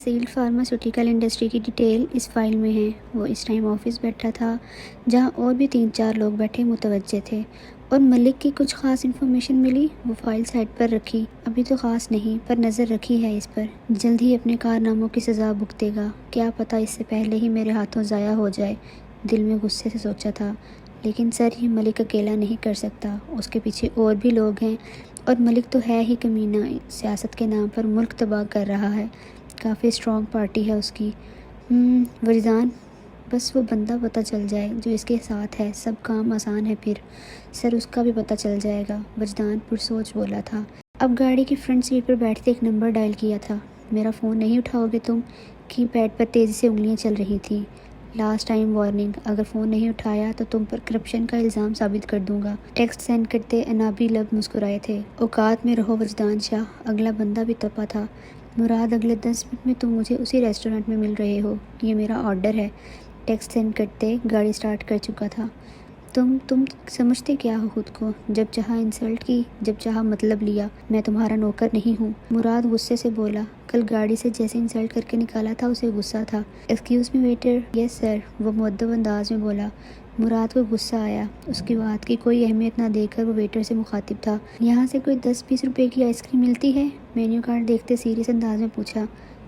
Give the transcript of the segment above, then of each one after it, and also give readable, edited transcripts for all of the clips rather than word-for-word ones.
Salad pharmaceutical industry کی detail اس file میں ہے۔ وہ اس ٹائم آفس بیٹھا تھا جہاں اور بھی 3-4 لوگ بیٹھے متوجہ تھے اور ملک کی کچھ خاص انفارمیشن ملی۔ وہ فائل سائٹ پر رکھی، ابھی تو خاص نہیں پر نظر رکھی ہے اس پر، جلد ہی اپنے کارناموں کی سزا بھگتے گا، کیا پتہ اس سے پہلے ہی میرے ہاتھوں ضائع ہو جائے، دل میں غصے سے سوچا تھا۔ لیکن سر یہ ملک اکیلا نہیں کر سکتا، اس کے پیچھے اور بھی لوگ ہیں، اور ملک تو ہے ہی کمینہ، سیاست کے نام پر ملک تباہ کر رہا ہے، کافی اسٹرانگ پارٹی ہے اس کی۔ وجدان، بس وہ بندہ پتہ چل جائے جو اس کے ساتھ ہے، سب کام آسان ہے پھر، سر اس کا بھی پتہ چل جائے گا، وجدان پرسوچ بولا تھا۔ اب گاڑی کی فرنٹ سیٹ پر بیٹھتے ایک نمبر ڈائل کیا تھا۔ میرا فون نہیں اٹھاؤ گے تم؟ کی پیڈ پر تیزی سے انگلیاں چل رہی تھیں۔ لاسٹ ٹائم وارننگ، اگر فون نہیں اٹھایا تو تم پر کرپشن کا الزام ثابت کر دوں گا۔ ٹیکسٹ سینڈ کرتے انابی لب مسکرائے تھے۔ اوقات میں رہو وجدان شاہ، اگلا بندہ بھی تپا تھا۔ مراد اگلے 10 منٹ میں تم مجھے اسی ریسٹورنٹ میں مل رہے ہو، یہ میرا آرڈر ہے۔ ٹیکسٹ سینڈ کرتے گاڑی سٹارٹ کر چکا تھا۔ تم سمجھتے کیا ہو خود کو؟ جب چاہا انسلٹ کی، جب چاہا مطلب لیا، میں تمہارا نوکر نہیں ہوں۔ مراد غصے سے بولا، کل گاڑی سے جیسے انسلٹ کر کے نکالا تھا اسے غصہ تھا۔ Excuse me waiter. یس سر، وہ مؤدب انداز میں بولا۔ مراد کو غصہ آیا، اس کی بات کی کوئی اہمیت نہ دے کر وہ ویٹر سے مخاطب تھا، یہاں سے کوئی 10-20 روپے کی آئس کریم ملتی ہے؟ مینیو کارڈ دیکھتے سیریس انداز میں پوچھا۔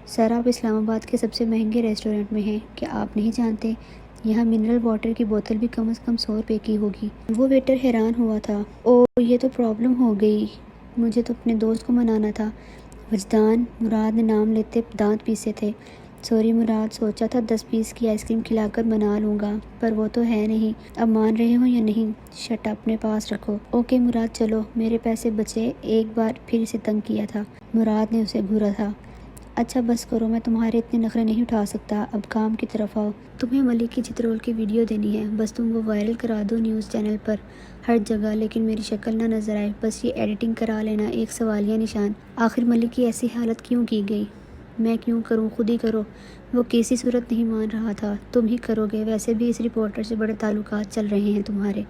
سر آپ اسلام آباد کے سب سے مہنگے ریسٹورنٹ میں ہیں، کیا آپ نہیں جانتے یہاں منرل واٹر کی بوتل بھی کم از کم 100 روپے کی ہوگی؟ وہ ویٹر حیران ہوا تھا۔ اوہ یہ تو پرابلم ہو گئی، مجھے تو اپنے دوست کو منانا تھا۔ وجدان، مراد نے نام لیتے دانت پیسے تھے۔ سوری مراد، سوچا تھا 10 پیس کی آئس کریم کھلا کر منا لوں گا، پر وہ تو ہے نہیں، اب مان رہے ہو یا نہیں؟ شٹ اپ، اپنے پاس رکھو۔ اوکے مراد چلو، میرے پیسے بچے، ایک بار پھر اسے تنگ کیا تھا۔ مراد نے اسے گھورا تھا۔ اچھا بس کرو، میں تمہارے اتنے نخرے نہیں اٹھا سکتا، اب کام کی طرف آؤ۔ تمہیں ملک کی چترول کی ویڈیو دینی ہے، بس تم وہ وائرل کرا دو نیوز چینل پر، ہر جگہ، لیکن میری شکل نہ نظر آئے، بس یہ ایڈیٹنگ کرا لینا، ایک سوالیہ نشان۔ آخر ملک کی ایسی حالت کیوں کی گئی؟ میں کیوں کروں، خود ہی کرو۔ وہ کسی صورت نہیں مان رہا تھا۔ تم ہی کرو گے، ویسے بھی اس رپورٹر سے بڑے تعلقات چل رہے ہیں تمہارے۔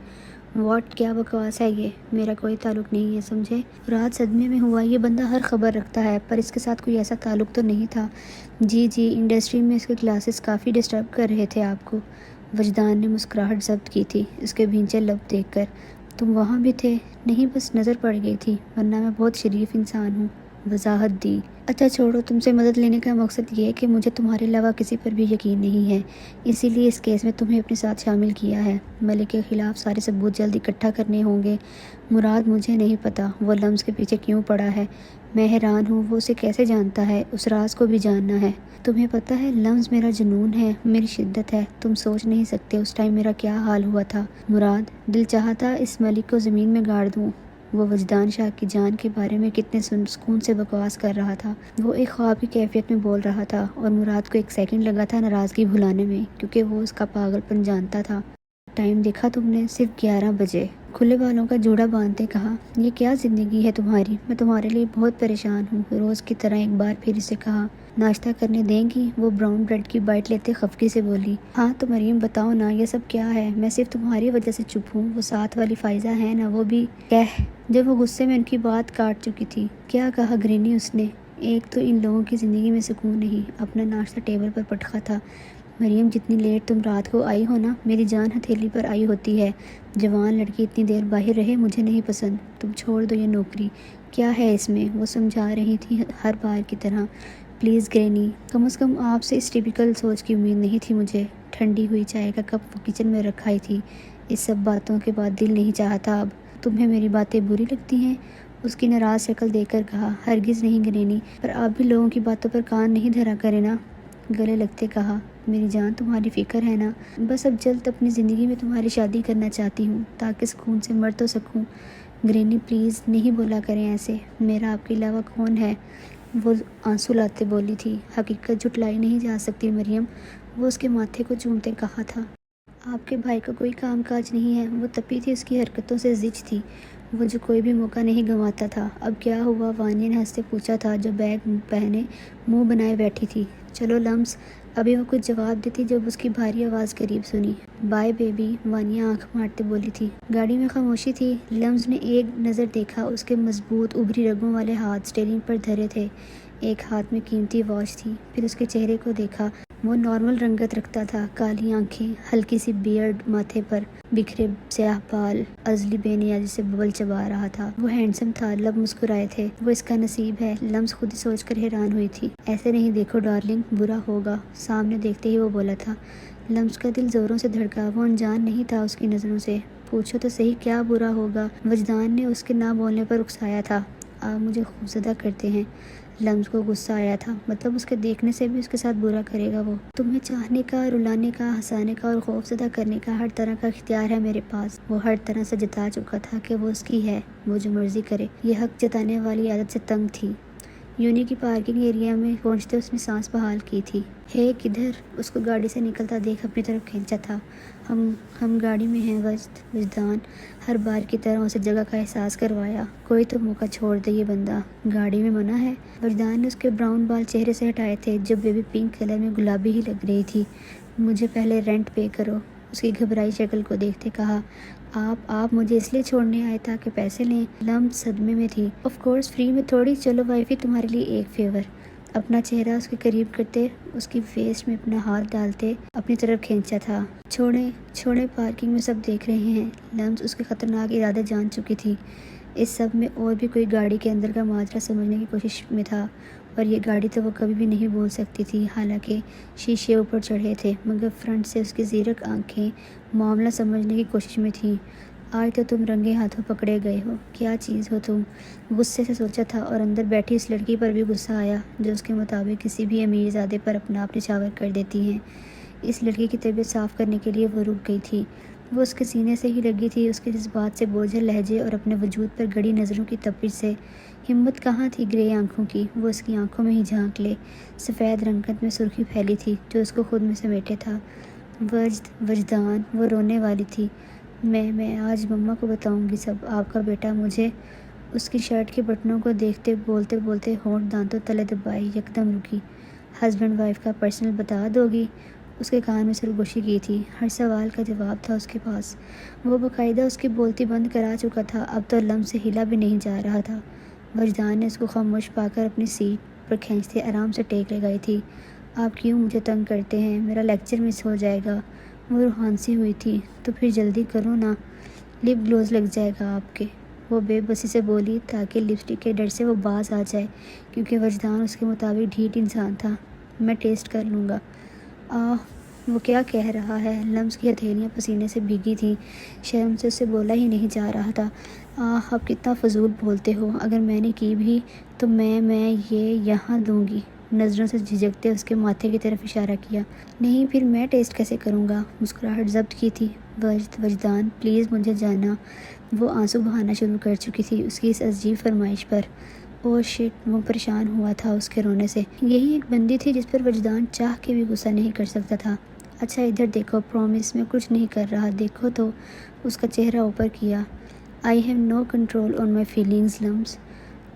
واٹ، کیا بکواس ہے یہ؟ میرا کوئی تعلق نہیں ہے، سمجھے؟ مراد صدمے میں ہوا، یہ بندہ ہر خبر رکھتا ہے، پر اس کے ساتھ کوئی ایسا تعلق تو نہیں تھا۔ جی انڈسٹری میں اس کے گلاسز کافی ڈسٹرب کر رہے تھے آپ کو۔ وجدان نے مسکراہٹ ضبط کی تھی اس کے بھینچے لب دیکھ کر۔ تم وہاں بھی تھے؟ نہیں، بس نظر پڑ گئی تھی، ورنہ میں بہت شریف انسان ہوں، وضاحت دی۔ اچھا چھوڑو، تم سے مدد لینے کا مقصد یہ ہے کہ مجھے تمہارے علاوہ کسی پر بھی یقین نہیں ہے، اسی لیے اس کیس میں تمہیں اپنے ساتھ شامل کیا ہے۔ ملک کے خلاف سارے ثبوت جلد اکٹھا کرنے ہوں گے۔ مراد، مجھے نہیں پتا وہ لمز کے پیچھے کیوں پڑا ہے، میں حیران ہوں وہ اسے کیسے جانتا ہے، اس راز کو بھی جاننا ہے۔ تمہیں پتا ہے لمز میرا جنون ہے، میری شدت ہے، تم سوچ نہیں سکتے اس ٹائم میرا کیا حال ہوا تھا۔ مراد، دل چاہتا اس ملک کو زمین میں گاڑ دوں۔ وہ وجدان شاہ کی جان کے بارے میں کتنے سکون سے بکواس کر رہا تھا، وہ ایک خواب کی کیفیت میں بول رہا تھا، اور مراد کو ایک سیکنڈ لگا تھا ناراضگی بھلانے میں، کیونکہ وہ اس کا پاگل پن جانتا تھا۔ ٹائم دیکھا تم نے؟ صرف 11 بجے۔ کھلے بالوں کا جوڑا باندھتے کہا، یہ کیا زندگی ہے تمہاری، میں تمہارے لیے بہت پریشان ہوں۔ روز کی طرح ایک بار پھر اسے کہا، ناشتہ کرنے دیں گی؟ وہ براؤن بریڈ کی بائٹ لیتے خفگی سے بولی، ہاں تو مریم بتاؤ نا، یہ سب کیا ہے؟ میں صرف تمہاری وجہ سے چپ ہوں، وہ ساتھ والی فائزہ ہے نا، وہ بھی جب وہ غصے میں ان کی بات کاٹ چکی تھی۔ کیا کہا گرینی اس نے؟ ایک تو ان لوگوں کی زندگی میں سکون نہیں۔ اپنا ناشتہ ٹیبل پر پٹکا تھا۔ مریم جتنی لیٹ تم رات کو آئی ہو نا، میری جان ہتھیلی پر آئی ہوتی ہے۔ جوان لڑکی اتنی دیر باہر رہے مجھے نہیں پسند، تم چھوڑ دو یہ نوکری۔ کیا ہے اس میں؟ وہ سمجھا رہی تھی ہر بار کی طرح۔ پلیز گرینی، کم از کم آپ سے اس ٹیپیکل سوچ کی امید نہیں تھی مجھے۔ ٹھنڈی ہوئی چائے کا کپ وہ کچن میں رکھائی تھی۔ اس سب باتوں کے بعد دل نہیں چاہتا اب۔ تمہیں میری باتیں بری لگتی ہیں؟ اس کی ناراض شکل دیکھ کر کہا، ہرگز نہیں گرینی، پر آپ بھی لوگوں کی باتوں پر کان نہیں دھرا کرے نا۔ گلے لگتے کہا، میری جان تمہاری فکر ہے نا، بس اب جلد اپنی زندگی میں تمہاری شادی کرنا چاہتی ہوں تاکہ سکون سے مر تو سکوں۔ گرینی پلیز نہیں بولا کریں ایسے، میرا آپ کے علاوہ کون ہے؟ وہ آنسو لاتے بولی تھی۔ حقیقت جھٹلائی نہیں جا سکتی مریم، وہ اس کے ماتھے کو چومتے کہا تھا۔ آپ کے بھائی کا کوئی کام کاج نہیں ہے؟ وہ تپی تھی، اس کی حرکتوں سے زچ تھی وہ، جو کوئی بھی موقع نہیں گنواتا تھا۔ اب کیا ہوا؟ وانیا نے ہنستے پوچھا تھا، جو بیگ پہنے منہ بنائے بیٹھی تھی۔ چلو لمز، ابھی وہ کچھ جواب دیتی جب اس کی بھاری آواز قریب سنی۔ بائے بیبی، وانیا آنکھ مارتے بولی تھی۔ گاڑی میں خاموشی تھی۔ لمز نے ایک نظر دیکھا، اس کے مضبوط ابری رگوں والے ہاتھ اسٹیئرنگ پر دھرے تھے۔ ایک ہاتھ میں قیمتی واچ تھی۔ پھر اس کے چہرے کو دیکھا، وہ نارمل رنگت رکھتا تھا، کالی آنکھیں، ہلکی سی بیئرڈ ماتھے پر، بکھرے سیاہ بال، ازلی بے نیازی سے ببل چبا رہا تھا۔ وہ ہینڈسم تھا، لب مسکرائے تھے۔ وہ اس کا نصیب ہے، لمس خود ہی سوچ کر حیران ہوئی تھی۔ ایسے نہیں دیکھو ڈارلنگ، برا ہوگا، سامنے دیکھتے ہی وہ بولا تھا۔ لمس کا دل زوروں سے دھڑکا، وہ انجان نہیں تھا اس کی نظروں سے۔ پوچھو تو صحیح کیا برا ہوگا؟ وجدان نے اس کے نہ بولنے پر اکسایا تھا۔ آپ مجھے خوفزدہ کرتے ہیں۔ لمس کو غصہ آیا تھا، مطلب اس کے دیکھنے سے بھی اس کے ساتھ برا کرے گا وہ؟ تمہیں چاہنے کا، رلانے کا، ہنسانے کا اور خوفزدہ کرنے کا ہر طرح کا اختیار ہے میرے پاس۔ وہ ہر طرح سے جتا چکا تھا کہ وہ اس کی ہے، وہ جو مرضی کرے۔ یہ حق جتانے والی عادت سے تنگ تھی۔ یونی کی پارکنگ ایریا میں پہنچتے اس نے سانس بحال کی تھی۔ ہے کدھر؟ اس کو گاڑی سے نکلتا دیکھ اپنی طرف کھینچا تھا۔ ہم گاڑی میں ہیں وجدان ہر بار کی طرح اسے جگہ کا احساس کروایا۔ کوئی تو موقع چھوڑ دے یہ بندہ، گاڑی میں منع ہے؟ وجدان نے اس کے براؤن بال چہرے سے ہٹائے تھے جو بیبی پنک کلر میں گلابی ہی لگ رہی تھی۔ مجھے پہلے رینٹ پے کرو، اس کی گھبرائی شکل کو دیکھتے کہا۔ آپ مجھے اس لیے چھوڑنے آئے تاکہ پیسے لیں؟ لمس صدمے میں تھی۔ آف کورس، فری میں تھوڑی، چلو وائفی تمہارے لیے ایک فیور۔ اپنا چہرہ اس کے قریب کرتے، اس کی ویسٹ میں اپنا ہاتھ ڈالتے اپنی طرف کھینچا تھا۔ چھوڑیں، پارکنگ میں سب دیکھ رہے ہیں۔ لمس اس کے خطرناک ارادے جان چکی تھی۔ اس سب میں اور بھی کوئی گاڑی کے اندر کا ماجرا سمجھنے کی کوشش میں تھا، اور یہ گاڑی تو وہ کبھی بھی نہیں بول سکتی تھی۔ حالانکہ شیشے اوپر چڑھے تھے، مگر فرنٹ سے اس کی زیرک آنکھیں معاملہ سمجھنے کی کوشش میں تھیں۔ آج تو تم رنگے ہاتھوں پکڑے گئے ہو، کیا چیز ہو تم؟ غصے سے سوچا تھا، اور اندر بیٹھی اس لڑکی پر بھی غصہ آیا جو اس کے مطابق کسی بھی امیر زادے پر اپنا آپ نچھاور کر دیتی ہیں۔ اس لڑکی کی طبیعت صاف کرنے کے لیے وہ رک گئی تھی۔ وہ اس کے سینے سے ہی لگی تھی، اس کے جذبات سے بوجھل لہجے اور اپنے وجود پر گڑی نظروں کی تپش سے۔ ہمت کہاں تھی گرے آنکھوں کی؟ وہ اس کی آنکھوں میں ہی جھانک لے۔ سفید رنگت میں سرخی پھیلی تھی جو اس کو خود میں سمیٹے تھا۔ وجدان، وہ رونے والی تھی۔ میں آج مما کو بتاؤں گی سب، آپ کا بیٹا مجھے۔ اس کی شرٹ کے بٹنوں کو دیکھتے بولتے ہونٹ دانتوں تلے دبائی یکدم رکی۔ ہسبینڈ وائف کا پرسنل بتا دو گی؟ اس کے کان میں سرگوشی کی تھی، ہر سوال کا جواب تھا اس کے پاس۔ وہ باقاعدہ اس کی بولتی بند کرا چکا تھا، اب تو لمس سے ہلا بھی نہیں جا رہا تھا۔ وجدان نے اس کو خاموش پا کر اپنی سیٹ پر کھینچتے آرام سے ٹیک لگائی تھی۔ آپ کیوں مجھے تنگ کرتے ہیں؟ میرا لیکچر مس ہو جائے گا۔ وہ روحانسی ہوئی تھی۔ تو پھر جلدی کرو نا، لپ گلوز لگ جائے گا آپ کے، وہ بے بسی سے بولی تاکہ لپسٹک کے ڈر سے وہ باز آ جائے، کیونکہ وجدان اس کے مطابق ڈھیٹ انسان تھا۔ میں ٹیسٹ کر لوں گا۔ وہ کیا کہہ رہا ہے؟ لمس کی ہتھیلیاں پسینے سے بھیگی تھیں، شرم سے اسے بولا ہی نہیں جا رہا تھا۔ آپ کتنا فضول بولتے ہو، اگر میں نے کی بھی تو میں یہ یہاں دوں گی۔ نظروں سے جھجکتے اس کے ماتھے کی طرف اشارہ کیا۔ نہیں، پھر میں ٹیسٹ کیسے کروں گا؟ مسکراہٹ ضبط کی تھی۔ وجدان پلیز مجھے جانا۔ وہ آنسو بہانا شروع کر چکی تھی اس کی اس عجیب فرمائش پر۔ اوہ شٹ، وہ پریشان ہوا تھا اس کے رونے سے۔ یہی ایک بندی تھی جس پر وجدان چاہ کے بھی غصہ نہیں کر سکتا تھا۔ اچھا ادھر دیکھو، پرومس میں کچھ نہیں کر رہا، دیکھو تو۔ اس کا چہرہ اوپر کیا۔ I have no control on my feelings لمس۔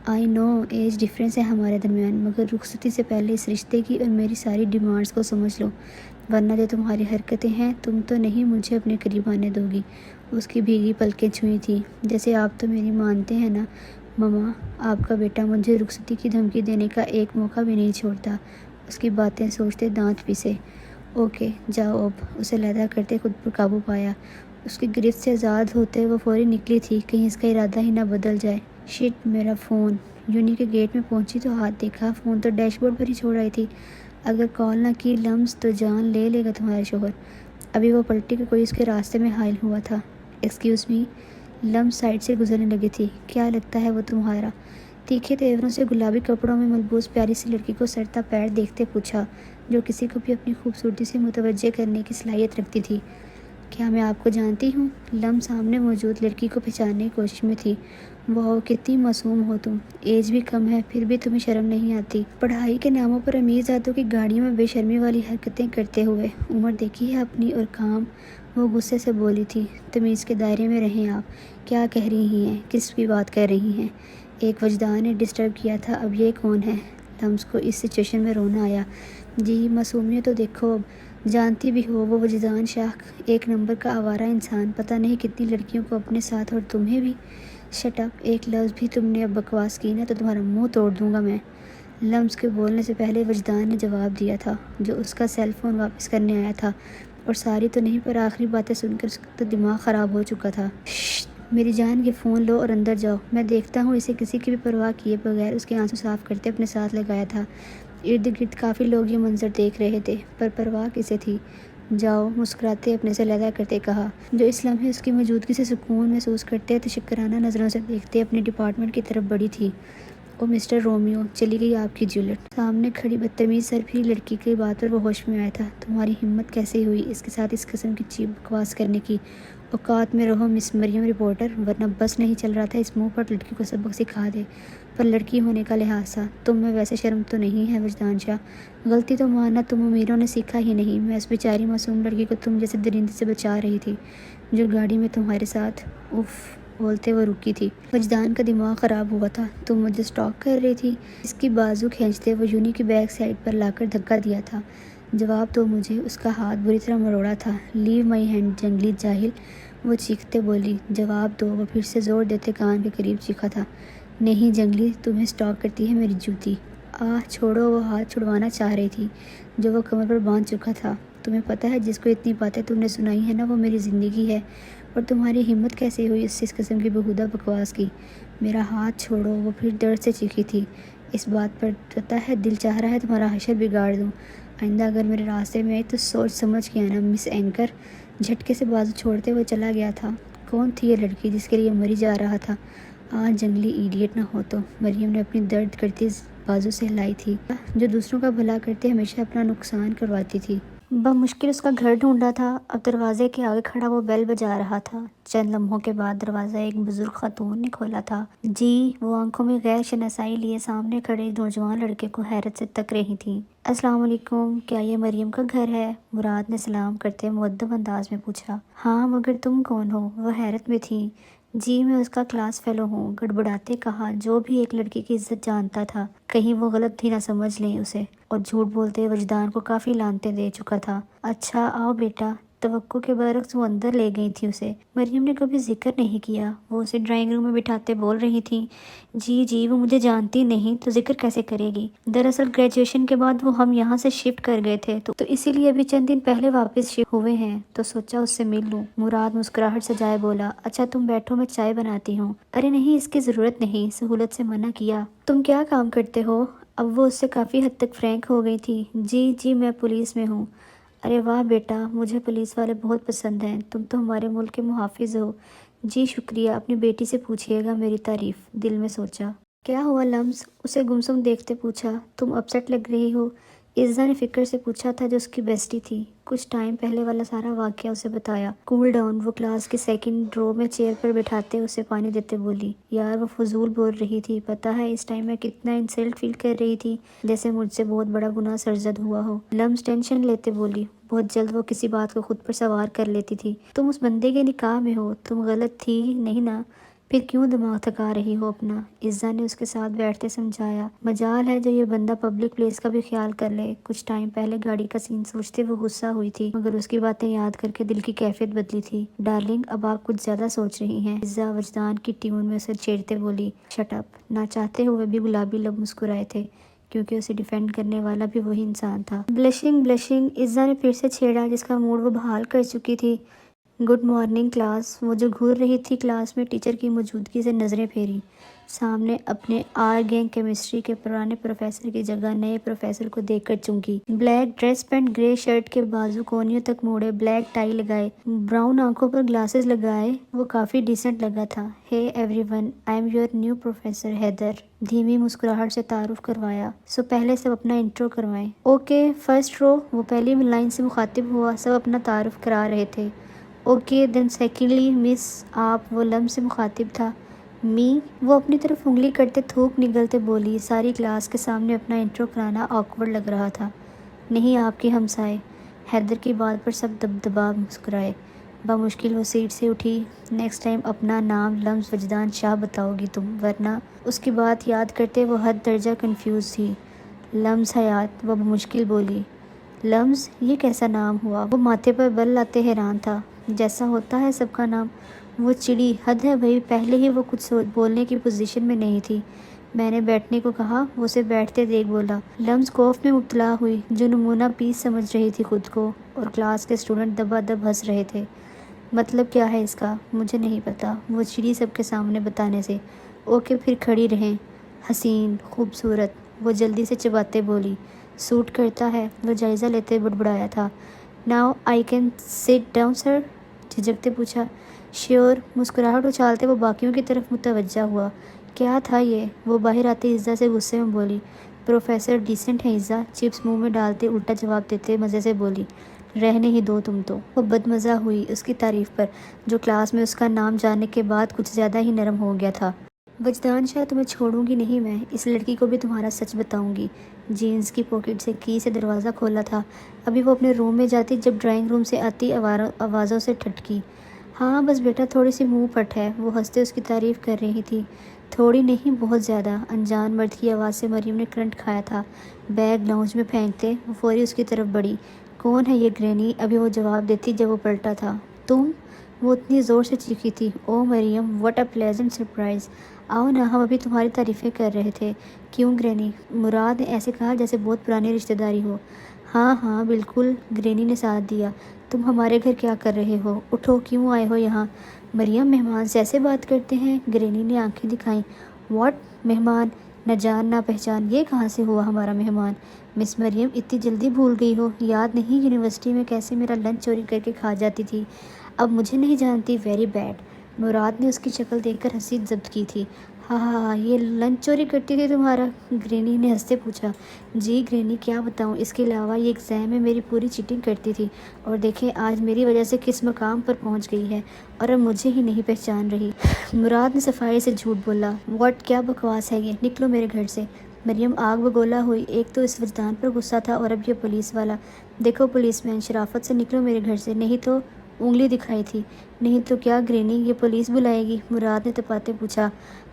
آئی نو ایج ڈفرینس ہے ہمارے درمیان، مگر رخصتی سے پہلے اس رشتے کی اور میری ساری ڈیمانڈز کو سمجھ لو، ورنہ جو تمہاری حرکتیں ہیں تم تو نہیں مجھے اپنے قریب آنے دو گی۔ اس کی بھیگی پلکیں چھوئی تھیں۔ جیسے آپ تو میری مانتے ہیں نا مما، آپ کا بیٹا مجھے رخصتی کی دھمکی دینے کا ایک موقع بھی نہیں چھوڑتا۔ اس کی باتیں سوچتے دانت پیسے۔ اوکے جاؤ اب، اسے علیحدہ کرتے خود پر قابو پایا۔ اس کی گرفت سے آزاد ہوتے وہ فوری نکلی تھی، کہیں اس کا ارادہ ہی نہ بدل جائے۔ شٹ، میرا فون۔ یونی کے گیٹ میں پہنچی تو ہاتھ دیکھا، فون تو ڈیش بورڈ پر ہی چھوڑ آئی تھی۔ اگر کال نہ کی لمس تو جان لے لے گا تمہارا شوہر۔ ابھی وہ پلٹی کہ کوئی اس کے راستے میں حائل ہوا تھا۔ ایکسکیوز می، لمس سائڈ سے گزرنے لگی تھی۔ کیا لگتا ہے وہ تمہارا؟ تیکھے تیوروں سے گلابی کپڑوں میں ملبوس پیاری سی لڑکی کو سرتا پیر دیکھتے پوچھا، جو کسی کو بھی اپنی خوبصورتی سے متوجہ کرنے کی صلاحیت رکھتی تھی۔ کیا میں آپ کو جانتی ہوں؟ لمس سامنے موجود لڑکی کو پہچاننے کی کوشش میں تھی۔ واو، کتنی معصوم ہو تم، ایج بھی کم ہے پھر بھی تمہیں شرم نہیں آتی؟ پڑھائی کے ناموں پر امیر زادوں کی گاڑیوں میں بے شرمی والی حرکتیں کرتے ہوئے عمر دیکھی ہے اپنی اور کام؟ وہ غصے سے بولی تھی۔ تمیز کے دائرے میں رہیں آپ، کیا کہہ رہی ہیں، کس کی بات کر رہی ہیں؟ ایک وجدان نے ڈسٹرب کیا تھا، اب یہ کون ہے؟ لمس کو اس سچویشن میں رونا آیا۔ جی معصومیت تو دیکھو اب، جانتی بھی ہو وہ وجدان شاہ ایک نمبر کا آوارہ انسان، پتہ نہیں کتنی لڑکیوں کو اپنے ساتھ، اور تمہیں بھی۔ شٹ اپ، ایک لفظ بھی تم نے اب بکواس کی نا تو تمہارا منہ توڑ دوں گا میں۔ لمس کے بولنے سے پہلے وجدان نے جواب دیا تھا، جو اس کا سیل فون واپس کرنے آیا تھا، اور ساری تو نہیں پر آخری باتیں سن کر اس کا تو دماغ خراب ہو چکا تھا۔ میری جان، یہ فون لو اور اندر جاؤ، میں دیکھتا ہوں۔ اسے کسی کی بھی پرواہ کیے بغیر اس کے آنسو صاف کرتے اپنے ساتھ لگایا تھا۔ ارد گرد کافی لوگ یہ منظر دیکھ رہے تھے، پر پرواہ کسے تھی؟ جاؤ، مسکراتے اپنے سے علیحدہ کرتے کہا، جو اس لمحے اس کی موجودگی سے سکون محسوس کرتے تشکرانہ نظروں سے دیکھتے اپنی ڈپارٹمنٹ کی طرف بڑھی تھی۔ او مسٹر رومیو، چلی گئی آپ کی جولیٹ۔ سامنے کھڑی بدتمیز سرپھری لڑکی کی بات پر وہ ہوش میں آیا تھا۔ تمہاری ہمت کیسے ہوئی اس کے ساتھ اس قسم کی چیپ بکواس کرنے کی؟ اوقات میں رہو مس مریم رپورٹر، ورنہ بس نہیں چل رہا تھا اس منہ پر لڑکی کو سبق سکھا دے، پر لڑکی ہونے کا لحاظ تھا۔ تم میں ویسے شرم تو نہیں ہے وجدان شاہ؟ غلطی تو ماننا تم امیروں نے سیکھا ہی نہیں۔ میں اس بیچاری معصوم لڑکی کو تم جیسے درندے سے بچا رہی تھی، جو گاڑی میں تمہارے ساتھ۔ اف، بولتے وہ رکی تھی۔ وجدان کا دماغ خراب ہوا تھا۔ تم مجھے سٹاک کر رہی تھی؟ اس کی بازو کھینچتے وہ یونی کی بیک سائڈ پر لا کر دھکا دیا تھا۔ جواب دو مجھے۔ اس کا ہاتھ بری طرح مروڑا تھا۔ لیو مائی ہینڈ جنگلی جاہل، وہ چیختے بولی۔ جواب دو، وہ پھر سے زور دیتے کان کے قریب چیخا تھا۔ نہیں جنگلی، تمہیں سٹاک کرتی ہے میری جوتی۔ چھوڑو، وہ ہاتھ چھڑوانا چاہ رہی تھی جو وہ کمر پر باندھ چکا تھا۔ تمہیں پتہ ہے جس کو اتنی باتیں تم نے سنائی ہیں نا، وہ میری زندگی ہے، اور تمہاری ہمت کیسے ہوئی اس سے اس قسم کی بےہودہ بکواس کی؟ میرا ہاتھ چھوڑو، وہ پھر درد سے چیخی تھی۔ اس بات پر پتہ ہے دل چاہ رہا ہے تمہارا حشر بگاڑ دوں۔ آئندہ اگر میرے راستے میں آئی تو سوچ سمجھ کے آنا مس اینکر۔ جھٹکے سے بازو چھوڑتے وہ چلا گیا تھا۔ کون تھی یہ لڑکی جس کے لیے مری جا رہا تھا؟ جنگلی ایڈیٹ نہ ہو تو، مریم نے اپنی درد کرتی بازو سے ہلائی تھی، جو دوسروں کا بھلا کرتے ہمیشہ اپنا نقصان کرواتی تھی۔ بمشکل اس کا گھر ڈھونڈا تھا۔ اب دروازے کے آگے کھڑا وہ بیل بجا رہا تھا۔ چند لمحوں کے بعد دروازہ ایک بزرگ خاتون نے کھولا تھا۔ جی، وہ آنکھوں میں غیر شناسائی لیے سامنے کھڑے نوجوان لڑکے کو حیرت سے تک رہی تھی۔ السلام علیکم، کیا یہ مریم کا گھر ہے؟ مراد نے سلام کرتے مؤدب انداز میں پوچھا۔ ہاں، مگر تم کون ہو؟ وہ حیرت میں تھی۔ جی، میں اس کا کلاس فیلو ہوں، گڑبڑاتے کہا، جو بھی ایک لڑکی کی عزت جانتا تھا، کہیں وہ غلط ہی نہ سمجھ لیں اسے، اور جھوٹ بولتے وجدان کو کافی لعنتیں دے چکا تھا۔ اچھا، آؤ بیٹا۔ توقع کے برعکس وہ اندر لے گئی تھی اسے۔ مریم نے کبھی ذکر نہیں کیا۔ وہ اسے ڈرائنگ روم میں بٹھاتے بول رہی تھی، جی وہ مجھے جانتی نہیں تو ذکر کیسے کرے گی؟ دراصل گریجویشن کے بعد وہ ہم یہاں سے شفٹ کر گئے تھے، تو اسی لیے ابھی چند دن پہلے واپس شفٹ ہوئے ہیں، تو سوچا اس سے مل لوں۔ مراد مسکراہٹ سجائے بولا، اچھا تم بیٹھو، میں چائے بناتی ہوں۔ ارے نہیں، اس کی ضرورت نہیں، سہولت سے منع کیا۔ تم کیا کام کرتے ہو؟ اب وہ اس سے کافی حد تک فرینک ہو گئی تھی۔ جی میں پولیس میں ہوں۔ ارے واہ بیٹا، مجھے پولیس والے بہت پسند ہیں، تم تو ہمارے ملک کے محافظ ہو۔ جی شکریہ، اپنی بیٹی سے پوچھئے گا میری تعریف، دل میں سوچا۔ کیا ہوا لمس؟ اسے گمسم دیکھتے پوچھا۔ تم اپسیٹ لگ رہی ہو، عزا نے فکر سے پوچھا تھا، جو اس کی بیسٹی تھی۔ کچھ ٹائم پہلے والا سارا واقعہ اسے بتایا۔ کول ڈاؤن، وہ کلاس کی سیکنڈ رو میں چیئر پر بٹھاتے اسے پانی دیتے بولی۔ یار وہ فضول بول رہی تھی، پتہ ہے اس ٹائم میں کتنا انسلٹ فیل کر رہی تھی، جیسے مجھ سے بہت بڑا گناہ سرزد ہوا ہو۔ لمس ٹینشن لیتے بولی۔ بہت جلد وہ کسی بات کو خود پر سوار کر لیتی تھی۔ تم اس بندے کے نکاح میں ہو، تم غلط تھی نہیں نا؟ پھر کیوں دماغ تھکا رہی ہو اپنا؟ عزا نے اس کے ساتھ بیٹھتے سمجھایا۔ مجال ہے جو یہ بندہ پبلک پلیس کا بھی خیال کر لے۔ کچھ ٹائم پہلے گاڑی کا سین سوچتے وہ غصہ ہوئی تھی، مگر اس کی باتیں یاد کر کے دل کی کیفیت بدلی تھی۔ ڈارلنگ، اب آپ کچھ زیادہ سوچ رہی ہیں، عزا وجدان کی ٹیون میں اسے چھیڑتے بولی۔ Shut up. نہ چاہتے ہوئے بھی گلابی لب مسکرائے تھے، کیونکہ اسے ڈیفینڈ کرنے والا بھی وہی انسان تھا۔ بلشنگ، عزا نے پھر سے چھیڑا، جس کا موڈ وہ بحال کر چکی تھی۔ Good morning class. وہ جو گھور رہی تھی کلاس میں ٹیچر کی موجودگی سے نظریں پھیری۔ سامنے اپنے آرگینگ کیمسٹری کے پرانے پروفیسر کی جگہ نئے پروفیسر کو دیکھ کر چونکی۔ بلیک ڈریس پہن، گرے شرٹ کے بازو کونیوں تک موڑے، بلیک ٹائی لگائے، براؤن آنکھوں پر گلاسز لگائے وہ کافی ڈیسنٹ لگا تھا۔ Hey everyone, I am your new professor Heather, دھیمی مسکراہٹ سے تعارف کروایا۔ سو پہلے سب اپنا انٹرو کروائیں۔ اوکے، فرسٹ رو، وہ پہلی لائن سے مخاطب ہوا۔ سب اپنا تعارف کرا رہے تھے۔ اوکے دین سیکنڈلی مس، آپ، وہ لمس سے مخاطب تھا۔ می، وہ اپنی طرف انگلی کرتے تھوک نگلتے بولی۔ ساری کلاس کے سامنے اپنا انٹرو کرانا آکورڈ لگ رہا تھا۔ نہیں، آپ کی ہمسائے۔ حیدر کی بات پر سب دبدبا مسکرائے۔ بمشکل وہ سیٹ سے اٹھی۔ نیکسٹ ٹائم اپنا نام لمس وجدان شاہ بتاؤ گی تم، ورنہ۔ اس کی بات یاد کرتے وہ حد درجہ کنفیوز تھی۔ لمس حیات، وہ بمشکل بولی۔ لمس، یہ کیسا نام ہوا؟ وہ ماتھے پر بل لاتے حیران تھا۔ جیسا ہوتا ہے سب کا نام۔ وہ چڑی۔ حد ہے بھئی، پہلے ہی وہ کچھ بولنے کی پوزیشن میں نہیں تھی۔ میں نے بیٹھنے کو کہا، وہ اسے بیٹھتے دیکھ بولا۔ لمز خوف میں مبتلا ہوئی، جو نمونہ پیس سمجھ رہی تھی خود کو، اور کلاس کے اسٹوڈنٹ دبا دب ہنس رہے تھے۔ مطلب کیا ہے اس کا؟ مجھے نہیں پتا، وہ چڑی سب کے سامنے بتانے سے۔ اوکے پھر کھڑی رہیں۔ حسین، خوبصورت، وہ جلدی سے چباتے بولی۔ سوٹ کرتا ہے، وہ جائزہ لیتے بڑبڑایا تھا۔ Now I can sit down sir? جھجکتے پوچھا۔ شیور، مسکراہٹ اچھالتے وہ باقیوں کی طرف متوجہ ہوا۔ کیا تھا یہ؟ وہ باہر آتے عزا سے غصے میں بولی۔ پروفیسر ڈیسنٹ ہے عزا، چپس منہ میں ڈالتے الٹا جواب دیتے مزے سے بولی۔ رہنے ہی دو تم تو۔ وہ بدمزہ ہوئی اس کی تعریف پر، جو کلاس میں اس کا نام جاننے کے بعد کچھ زیادہ ہی نرم ہو گیا تھا۔ وجدان شاہ، تمہیں چھوڑوں گی نہیں میں، اس لڑکی کو بھی تمہارا سچ بتاؤں گی۔ جینز کی پاکٹ سے کی سے دروازہ کھولا تھا۔ ابھی وہ اپنے روم میں جاتی جب ڈرائنگ روم سے آتی آوازوں سے ٹھٹکی۔ ہاں بس بیٹا تھوڑی سی منہ پھٹ ہے، وہ ہنستے اس کی تعریف کر رہی تھی۔ تھوڑی نہیں بہت زیادہ، انجان مرد کی آواز سے مریم نے کرنٹ کھایا تھا۔ بیگ لاؤنج میں پھینکتے وہ فوری اس کی طرف بڑھی۔ کون ہے یہ گرینی؟ ابھی وہ جواب دیتی جب وہ پلٹا تھا۔ تم؟ وہ اتنی زور سے چیخی تھی۔ او مریم، واٹ اے پلیزنٹ سرپرائز! آؤ نا، ہم ابھی تمہاری تعریفیں کر رہے تھے۔ کیوں گرینی؟ مراد نے ایسے کہا جیسے بہت پرانی رشتہ داری ہو۔ ہاں ہاں بالکل، گرینی نے ساتھ دیا۔ تم ہمارے گھر کیا کر رہے ہو؟ اٹھو، کیوں آئے ہو یہاں؟ مریم، مہمان سے ایسے بات کرتے ہیں؟ گرینی نے آنکھیں دکھائیں۔ واٹ مہمان؟ نہ جان نہ پہچان، یہ کہاں سے ہوا ہمارا مہمان؟ مس مریم، اتنی جلدی بھول گئی ہو؟ یاد نہیں یونیورسٹی میں کیسے میرا لنچ چوری کر کے کھا جاتی تھی؟ اب مجھے نہیں جانتی؟ Very bad. مراد نے اس کی شکل دیکھ کر ہنسی ضبط کی تھی۔ ہاں ہاں ہاں، یہ لنچ چوری کرتی تھی تمہارا؟ گرینی نے ہنستے پوچھا۔ جی گرینی، کیا بتاؤں، اس کے علاوہ یہ ایگزام میں میری پوری چیٹنگ کرتی تھی، اور دیکھیں آج میری وجہ سے کس مقام پر پہنچ گئی ہے، اور اب مجھے ہی نہیں پہچان رہی۔ مراد نے صفائی سے جھوٹ بولا۔ واٹ، کیا بکواس ہے یہ؟ نکلو میرے گھر سے۔ مریم آگ بگولا ہوئی، ایک تو اس وجدان پر غصہ تھا اور اب یہ پولیس والا۔ دیکھو پولیس مین، شرافت سے نکلو میرے گھر سے، نہیں تو… انگلی دکھائی تھی۔ نہیں تو کیا گرینی، یہ پولیس بلائے گی؟ مراد نے تپاتے پوچھا۔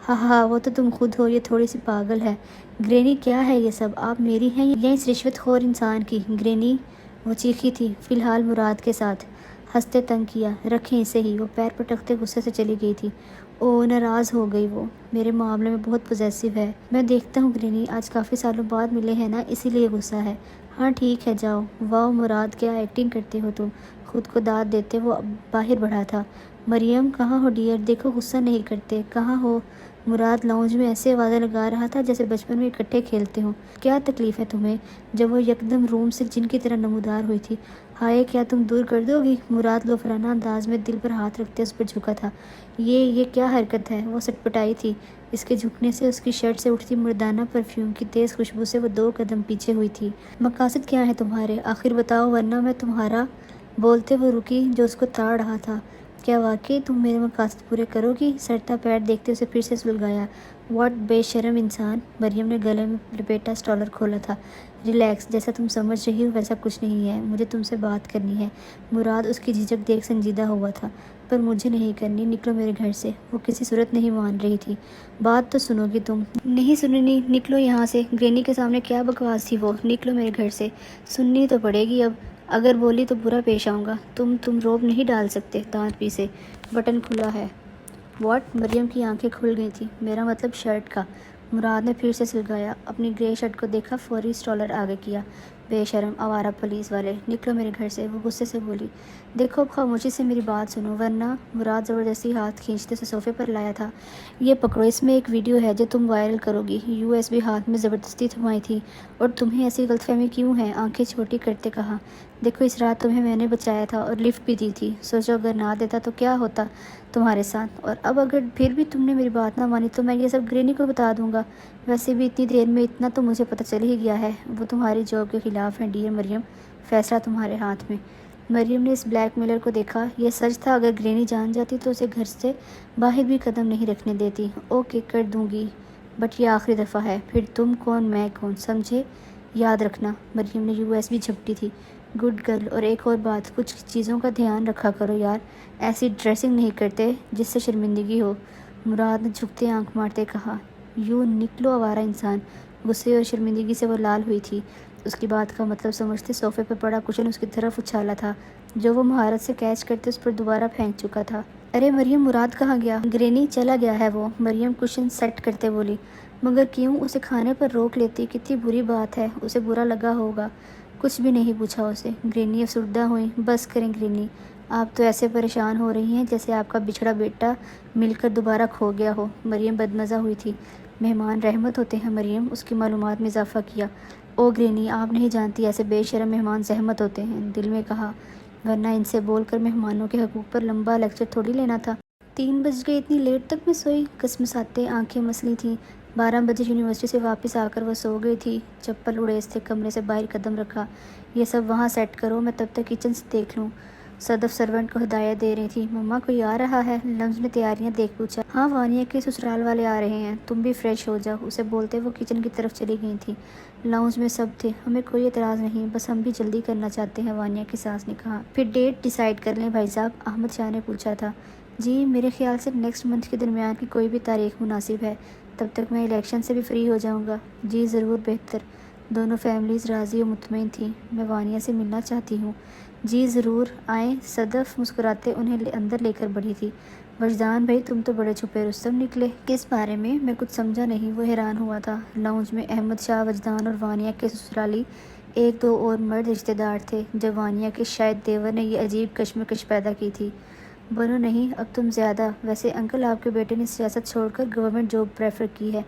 ہاں ہاں، وہ تو تم خود ہو، یہ تھوڑی سی پاگل ہے۔ گرینی کیا ہے یہ سب؟ آپ میری ہیں یا اس رشوت خور انسان کی؟ گرینی، وہ چیخی تھی، فی الحال مراد کے ساتھ۔ ہنستے تنگ کیا، رکھیں اسے ہی، وہ پیر پٹکتے غصے سے چلی گئی تھی۔ او، ناراض ہو گئی وہ، میرے معاملے میں بہت پوزیسو ہے۔ میں دیکھتا ہوں گرینی، آج کافی سالوں بعد ملے ہیں نا، اسی لیے غصہ ہے۔ ہاں ٹھیک ہے جاؤ۔ واہ مراد، کیا ایکٹنگ کرتے ہو تم، خود کو داد دیتے وہ باہر بڑھا تھا۔ مریم کہاں ہو ڈیئر؟ دیکھو غصہ نہیں کرتے، کہاں ہو؟ مراد لاؤنج میں ایسے آوازیں لگا رہا تھا جیسے بچپن میں اکٹھے کھیلتے ہوں۔ کیا تکلیف ہے تمہیں؟ جب وہ یکدم روم سے جن کی طرح نمودار ہوئی تھی۔ ہائے، کیا تم دور کر دو گی؟ مراد لوفرانہ انداز میں دل پر ہاتھ رکھتے اس پر جھکا تھا۔ یہ کیا حرکت ہے؟ وہ سٹپٹائی تھی۔ اس کے جھکنے سے اس کی شرٹ سے اٹھتی مردانہ پرفیوم کی تیز خوشبو سے وہ 2 قدم پیچھے ہوئی تھی۔ مقاصد کیا ہے تمہارے؟ آخر بتاؤ، ورنہ میں تمہارا… بولتے وہ رکی جو اس کو تاڑ رہا تھا۔ کیا واقعی تم میرے مقاصد پورے کرو گی؟ سرتا پیر دیکھتے اسے پھر سے سلگایا۔ واٹ بے شرم انسان! مریم نے گلے میں لپیٹا اسٹالر کھولا تھا۔ ریلیکس، جیسا تم سمجھ رہی ہو ویسا کچھ نہیں ہے، مجھے تم سے بات کرنی ہے۔ مراد اس کی جھجک دیکھ سنجیدہ ہوا تھا۔ پر مجھے نہیں کرنی، نکلو میرے گھر سے۔ وہ کسی صورت نہیں مان رہی تھی۔ بات تو سنو گی تم؟ نہیں سننی، نکلو یہاں سے۔ گرینی کے سامنے کیا بکواس تھی وہ؟ نکلو میرے گھر سے۔ سننی تو پڑے گی اب، اگر بولی تو برا پیش آؤں گا۔ تم روب نہیں ڈال سکتے، دانت پیسے۔ بٹن کھلا ہے۔ واٹ؟ مریم کی آنکھیں کھل گئی تھیں۔ میرا مطلب شرٹ کا۔ مراد نے پھر سے سلگایا، اپنی گرے شرٹ کو دیکھا، فوری اسٹالر آگے کیا۔ بے شرم آوارہ پولیس والے، نکلو میرے گھر سے، وہ غصے سے بولی۔ دیکھو اب خاموشی سے میری بات سنو ورنہ… مراد زبردستی ہاتھ کھینچتے اسے صوفے پر لایا تھا۔ یہ پکڑو، اس میں ایک ویڈیو ہے جو تم وائرل کرو گی۔ USB ہاتھ میں زبردستی تھمائی تھی۔ اور تمہیں ایسی غلط فہمی کیوں ہے؟ آنکھیں چھوٹی کرتے کہا۔ دیکھو اس رات تمہیں میں نے بچایا تھا اور لفٹ بھی دی تھی، سوچو اگر نہ دیتا تو کیا ہوتا تمہارے ساتھ، اور اب اگر پھر بھی تم نے میری بات نہ مانی تو میں یہ سب گرینی کو بتا دوں گا۔ ویسے بھی اتنی دیر میں اتنا تو مجھے پتہ چل ہی گیا ہے، وہ تمہاری جاب کے خلاف ہیں ڈیئر مریم، فیصلہ تمہارے ہاتھ میں۔ مریم نے اس بلیک میلر کو دیکھا۔ یہ سچ تھا، اگر گرینی جان جاتی تو اسے گھر سے باہر بھی قدم نہیں رکھنے دیتی۔ اوکے کر دوں گی، بٹ یہ آخری دفعہ ہے، پھر تم کون میں کون، سمجھے؟ یاد رکھنا۔ مریم نے USB جھپٹی تھی۔ گڈ گرل، اور ایک اور بات، کچھ چیزوں کا دھیان رکھا کرو یار، ایسی ڈریسنگ نہیں کرتے جس سے شرمندگی ہو۔ مراد نے جھکتے آنکھ مارتے کہا۔ نکلو آوارہ انسان۔ غصے اور شرمندگی سے وہ لال ہوئی تھی۔ اس کی بات کا مطلب سمجھتے صوفے پر پڑا کشن اس کی طرف اچھالا تھا، جو وہ مہارت سے کیچ کرتے اس پر دوبارہ پھینک چکا تھا۔ ارے مریم، مراد کہاں گیا؟ گرینی چلا گیا ہے وہ، مریم کشن سیٹ کرتے بولی۔ مگر کیوں اسے کھانے پر روک لیتی؟ کتنی بری بات ہے، اسے برا لگا ہوگا۔ کچھ بھی نہیں پوچھا اسے۔ گرینی افسردہ ہوئیں۔ بس کریں گرینی، آپ تو ایسے پریشان ہو رہی ہیں جیسے آپ کا بچھڑا بیٹا مل کر دوبارہ کھو گیا ہو۔ مریم بدمزہ ہوئی تھی۔ مہمان رحمت ہوتے ہیں مریم، اس کی معلومات میں اضافہ کیا۔ او گرینی، آپ نہیں جانتی ایسے بے شرم مہمان زحمت ہوتے ہیں، دل میں کہا، ورنہ ان سے بول کر مہمانوں کے حقوق پر لمبا لیکچر تھوڑی لینا تھا۔ 3 بج گئے، اتنی لیٹ تک میں سوئی؟ کسمساتے آنکھیں مسلی تھیں۔ 12 بجے یونیورسٹی سے واپس آ کر وہ سو گئی تھی۔ چپل اڑیز تھے، کمرے سے باہر قدم رکھا۔ یہ سب وہاں سیٹ کرو، میں تب تک کچن سے دیکھ لوں۔ صدف سرونٹ کو ہدایت دے رہی تھی۔ مما کوئی آ رہا ہے؟ لمز نے تیاریاں دیکھ پوچھا۔ ہاں، وانیہ کے سسرال والے آ رہے ہیں، تم بھی فریش ہو جاؤ، اسے بولتے وہ کچن کی طرف چلی گئی تھی۔ لاؤنج میں سب تھے۔ ہمیں کوئی اعتراض نہیں، بس ہم بھی جلدی کرنا چاہتے ہیں، وانیہ کی ساس نے کہا۔ پھر ڈیٹ ڈیسائیڈ کر لیں بھائی صاحب، احمد شاہ نے پوچھا تھا۔ جی، میرے خیال سے نیکسٹ منتھ کے درمیان کی کوئی بھی تاریخ مناسب ہے، تب تک میں الیکشن سے بھی فری ہو جاؤں گا۔ جی ضرور، بہتر۔ دونوں فیملیز راضی و مطمئن تھیں۔ میں وانیہ سے ملنا چاہتی ہوں۔ جی ضرور، آئیں۔ صدف مسکراتے انہیں اندر لے کر بڑھی تھی۔ وجدان بھائی، تم تو بڑے چھپے رستم نکلے۔ کس بارے میں؟ میں کچھ سمجھا نہیں، وہ حیران ہوا تھا۔ لاؤنج میں احمد شاہ، وجدان اور وانیہ کے سسرالی، ایک دو اور مرد رشتہ دار تھے۔ جب وانیہ کے شاید دیور نے یہ عجیب کشمکش پیدا کی تھی۔ بنو نہیں، اب تم زیادہ۔ ویسے انکل، آپ کے بیٹے نے سیاست چھوڑ کر گورنمنٹ جاب پریفر کی ہے،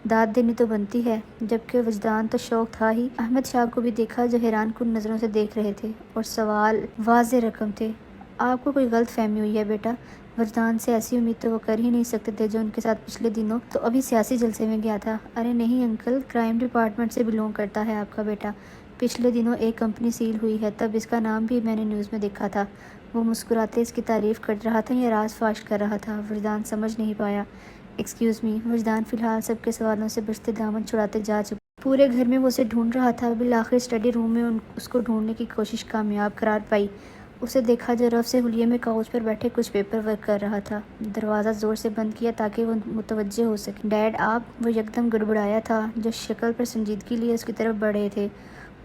داد دینی تو بنتی ہے۔ جبکہ وجدان تو شوق تھا ہی۔ احمد شاہ کو بھی دیکھا جو حیران کن نظروں سے دیکھ رہے تھے، اور سوال واضح رقم تھے۔ آپ کو کوئی غلط فہمی ہوئی ہے بیٹا۔ وجدان سے ایسی امید تو وہ کر ہی نہیں سکتے تھے جو ان کے ساتھ پچھلے دنوں تو ابھی سیاسی جلسے میں گیا تھا۔ ارے نہیں انکل، کرائم ڈپارٹمنٹ سے بلونگ کرتا ہے آپ کا بیٹا۔ پچھلے دنوں ایک کمپنی سیل ہوئی ہے، تب اس کا نام بھی میں نے نیوز میں دیکھا تھا۔ وہ مسکراتے اس کی تعریف کر رہا تھا یا راز فاش کر رہا تھا؟ وجدان سمجھ نہیں پایا۔ Excuse me. وجدان فی الحال سب کے سوالوں سے بچتے دامن چھڑاتے جا چکا۔ پورے گھر میں وہ اسے ڈھونڈ رہا تھا، بالآخر اسٹڈی روم میں اس کو ڈھونڈنے کی کوشش کامیاب قرار پائی۔ اسے دیکھا جو رف سے حلیے میں کاؤچ پر بیٹھے کچھ پیپر ورک کر رہا تھا۔ دروازہ زور سے بند کیا تاکہ وہ متوجہ ہو سکے۔ ڈیڈ آپ؟ وہ یکدم گڑبڑایا تھا، جو شکل پر سنجیدگی لیے اس کی طرف بڑھ رہے تھے۔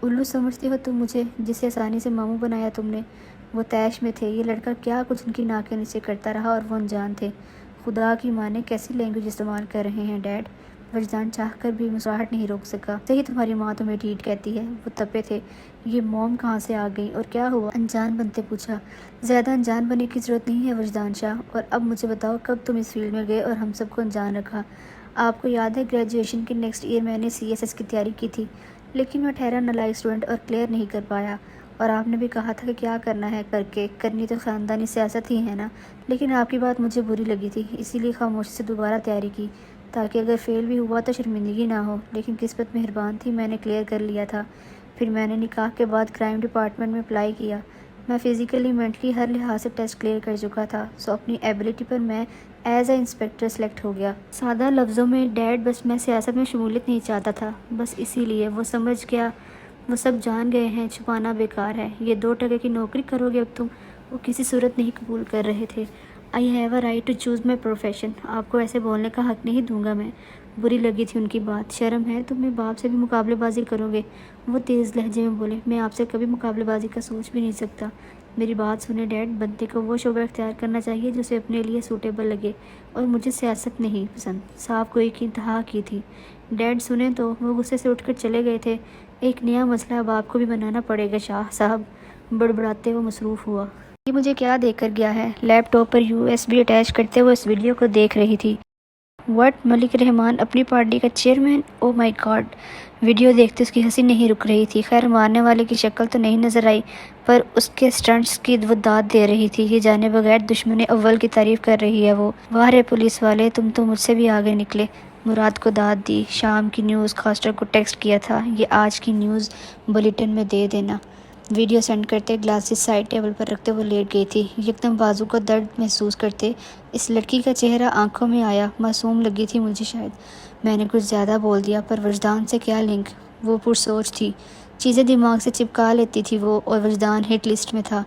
الو سمجھتی ہو تم مجھے، جسے آسانی سے ماموں بنایا تم نے؟ وہ طیش میں تھے، یہ لڑکا کیا کچھ ان کی ناک کے نیچے کرتا رہا اور وہ انجان تھے۔ خدا کی مانے، کیسی لینگویج استعمال کر رہے ہیں ڈیڈ؟ وجدان چاہ کر بھی مسکراہٹ نہیں روک سکا۔ صحیح، تمہاری ماں تمہیں ڈیڈ کہتی ہے۔ وہ تپے تھے۔ یہ موم کہاں سے آ گئی اور کیا ہوا؟ انجان بنتے پوچھا۔ زیادہ انجان بننے کی ضرورت نہیں ہے وجدان شاہ، اور اب مجھے بتاؤ کب تم اس فیلڈ میں گئے اور ہم سب کو انجان رکھا؟ آپ کو یاد ہے گریجویشن کے نیکسٹ ایئر میں نے CSS کی تیاری کی تھی، لیکن میں ٹھہرا نالائق اسٹوڈنٹ اور کلیئر نہیں کر پایا، اور آپ نے بھی کہا تھا کہ کیا کرنا ہے کرنی تو خاندانی سیاست ہی ہے نا، لیکن آپ کی بات مجھے بری لگی تھی، اسی لیے خاموشی سے دوبارہ تیاری کی تاکہ اگر فیل بھی ہوا تو شرمندگی نہ ہو، لیکن قسمت مہربان تھی، میں نے کلیئر کر لیا تھا۔ پھر میں نے نکاح کے بعد کرائم ڈپارٹمنٹ میں اپلائی کیا۔ میں فزیکلی مینٹلی ہر لحاظ سے ٹیسٹ کلیئر کر چکا تھا، سو اپنی ایبلٹی پر میں ایز اے انسپکٹر سلیکٹ ہو گیا۔ سادہ لفظوں میں ڈیڈ، بس میں سیاست میں شمولیت نہیں چاہتا تھا، بس اسی لیے۔ وہ سمجھ گیا، وہ سب جان گئے ہیں، چھپانا بیکار ہے۔ یہ 2 ٹکے کی نوکری کرو گے اب تم؟ وہ کسی صورت نہیں قبول کر رہے تھے۔ I have a right to choose my profession, آپ کو ایسے بولنے کا حق نہیں دوں گا میں۔ بری لگی تھی ان کی بات۔ شرم ہے تمہیں، باپ سے بھی مقابلے بازی کرو گے؟ وہ تیز لہجے میں بولے۔ میں آپ سے کبھی مقابلے بازی کا سوچ بھی نہیں سکتا۔ میری بات سنیں ڈیڈ، بندے کو وہ شعبہ اختیار کرنا چاہیے جو اسے اپنے لیے سوٹیبل لگے، اور مجھے سیاست نہیں پسند۔ صاف گوئی کی انتہا کی تھی۔ ڈیڈ سنیں تو۔ وہ غصے سے اٹھ کر چلے گئے تھے۔ ایک نیا مسئلہ اب آپ کو بھی بنانا پڑے گا شاہ صاحب، بڑبڑاتے وہ مصروف ہوا۔ یہ مجھے کیا دے کر گیا ہے؟ لیپ ٹاپ پر USB اٹیچ کرتے وہ اس ویڈیو کو دیکھ رہی تھی۔ وٹ؟ ملک رحمان اپنی پارٹی کا چیئرمین؟ او مائی گاڈ! ویڈیو دیکھتے اس کی ہنسی نہیں رک رہی تھی۔ خیر، مارنے والے کی شکل تو نہیں نظر آئی، پر اس کے سٹنٹس کی وہ داد دے رہی تھی، یہ جانے بغیر دشمن اول کی تعریف کر رہی ہے وہ۔ واہ رے پولیس والے، تم تو مجھ سے بھی آگے نکلے۔ مراد کو داد دی۔ شام کی نیوز کاسٹر کو ٹیکسٹ کیا تھا، یہ آج کی نیوز بلیٹن میں دے دینا۔ ویڈیو سینڈ کرتے گلاسز سائڈ ٹیبل پر رکھتے وہ لیٹ گئی تھی، یکدم بازو کا درد محسوس کرتے اس لڑکی کا چہرہ آنکھوں میں آیا۔ معصوم لگی تھی مجھے شاید، میں نے کچھ زیادہ بول دیا، پر وجدان سے کیا لنک؟ وہ پرسوچ تھی، چیزیں دماغ سے چپکا لیتی تھی وہ، اور وجدان ہٹ لسٹ میں تھا۔